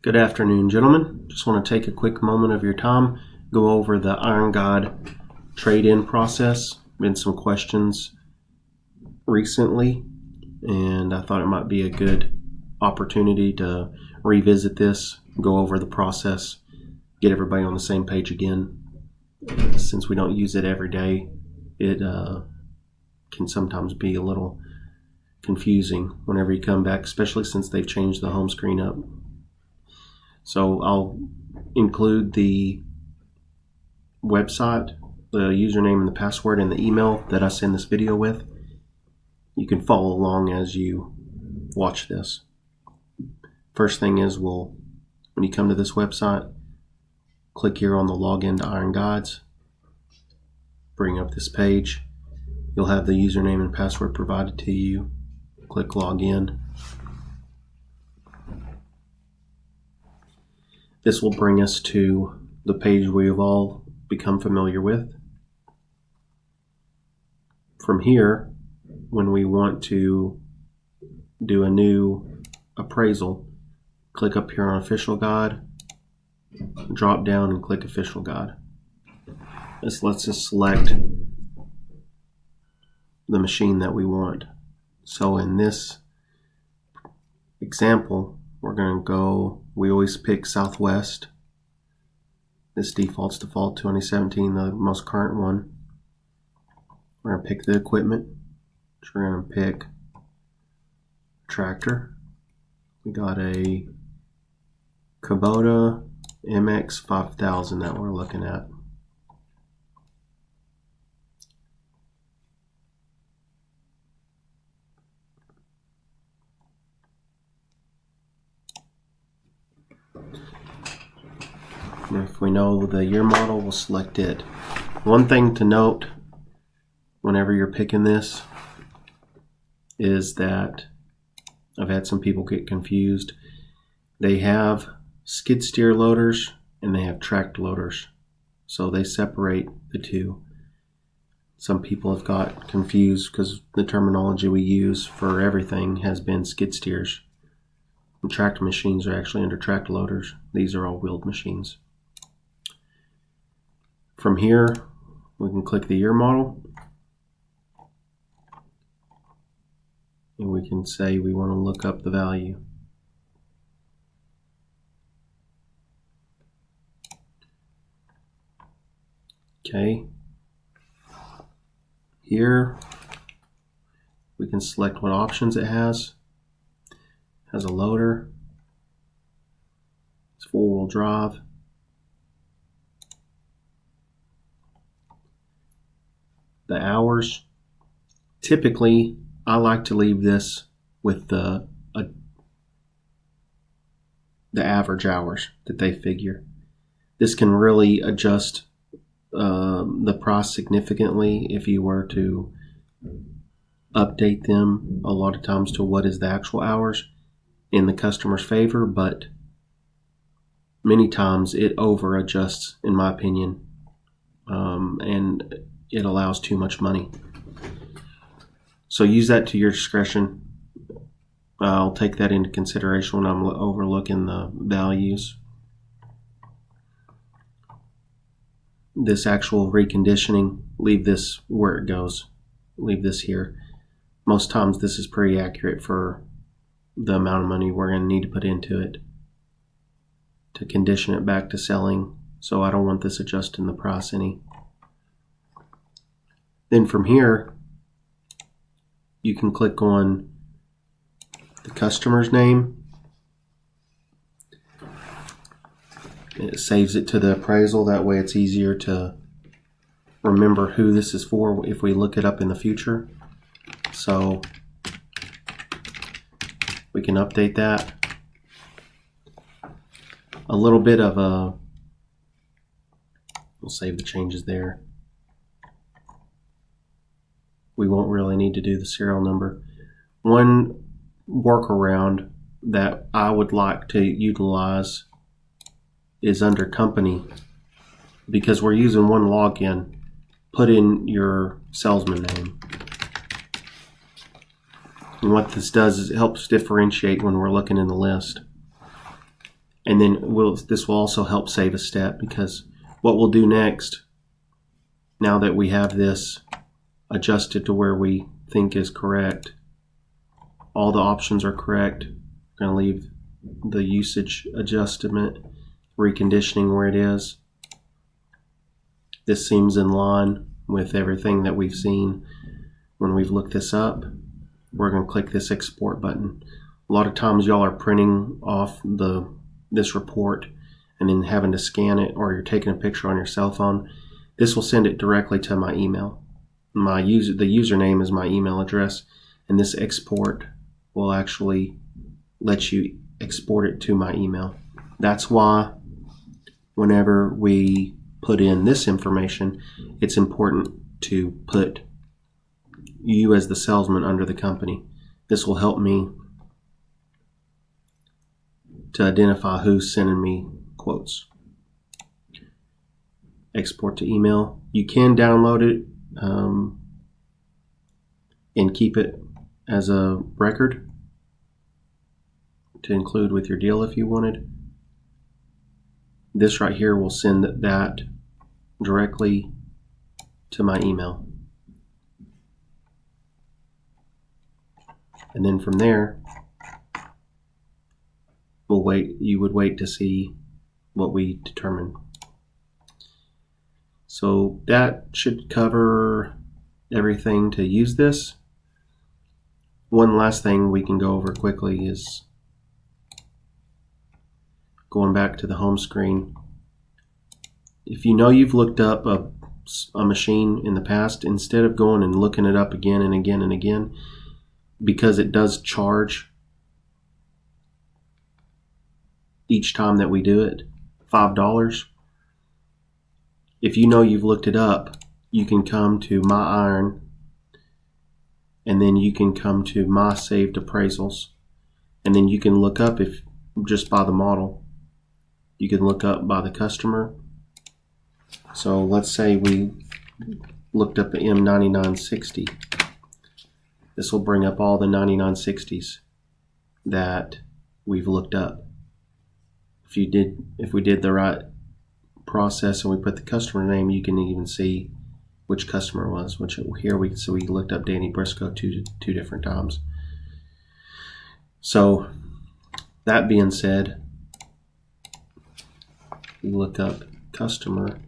Good afternoon, gentlemen. Just want to take a quick moment of your time, go over the Iron God trade-in process. Been some questions recently, and I thought it might be a good opportunity to revisit this, go over the process, get everybody on the same page again. Since we don't use it every day, it can sometimes be a little confusing whenever you come back, especially since they've changed the home screen up. So I'll include the website, the username and the password, and the email that I send this video with. You can follow along as you watch this. First thing is, when you come to this website, click here on the login to Iron Gods. Bring up this page. You'll have the username and password provided to you. Click login. This will bring us to the page we have all become familiar with. From here, when we want to do a new appraisal, click up here on Official Guide, drop down and click Official Guide. This lets us select the machine that we want. So in this example, we're going to go, we always pick Southwest. This defaults default 2017, the most current one. We're going to pick the equipment. So we're going to pick tractor. We got a Kubota MX 5000 that we're looking at. If we know the year model, we'll select it. One thing to note whenever you're picking this is that I've had some people get confused. They have skid steer loaders and they have tracked loaders, so they separate the two. Some people have got confused because the terminology we use for everything has been skid steers. And tracked machines are actually under tracked loaders. These are all wheeled machines. From here, we can click the year model, and we can say we want to look up the value. Okay. Here, we can select what options it has. It has a loader. It's four-wheel drive. The hours. Typically, I like to leave this with the average hours that they figure. This can really adjust the price significantly if you were to update them a lot of times to what is the actual hours in the customer's favor, but many times it over adjusts, in my opinion, and it allows too much money. So use that to your discretion. I'll take that into consideration when I'm overlooking the values. This actual reconditioning, leave this where it goes. Leave this here. Most times this is pretty accurate for the amount of money we're going to need to put into it to condition it back to selling. So I don't want this adjusting the price any. Then from here, you can click on the customer's name. It saves it to the appraisal. That way it's easier to remember who this is for if we look it up in the future. So we can update that. A little bit of we'll save the changes there. We won't really need to do the serial number. One workaround that I would like to utilize is under company. Because we're using one login, put in your salesman name. And what this does is it helps differentiate when we're looking in the list. And then this will also help save a step, because what we'll do next, now that we have this adjusted to where we think is correct, all the options are correct. We're going to leave the usage adjustment, reconditioning where it is. This seems in line with everything that we've seen when we've looked this up. We're going to click this export button. A lot of times y'all are printing off this report and then having to scan it, or you're taking a picture on your cell phone. This will send it directly to my email. The username is my email address, and this export will actually let you export it to my email. That's why whenever we put in this information, it's important to put you as the salesman under the company. This will help me to identify who's sending me quotes. Export to email. You can download it and keep it as a record to include with your deal if you wanted. This right here will send that directly to my email. And then from there, you would wait to see what we determine. So that should cover everything to use this. One last thing we can go over quickly is going back to the home screen. If you know you've looked up a machine in the past, instead of going and looking it up again and again and again, because it does charge each time that we do it, $5. If you know you've looked it up, you can come to My Iron, and then you can come to My Saved Appraisals, and then you can look up, if just by the model, you can look up by the customer. So let's say we looked up the M9960. This will bring up all the 9960s that we've looked up. If we did the right process and we put the customer name, you can even see which customer it was. Which here we looked up Danny Briscoe two different times. So that being said, we look up customer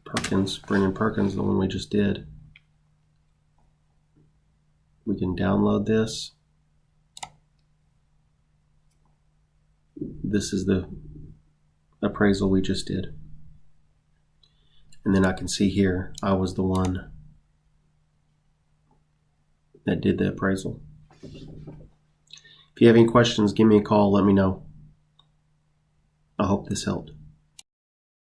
Perkins, Brendan Perkins, the one we just did. We can download this. This is the appraisal we just did. And then I can see here, I was the one that did the appraisal. If you have any questions, give me a call, let me know. I hope this helped.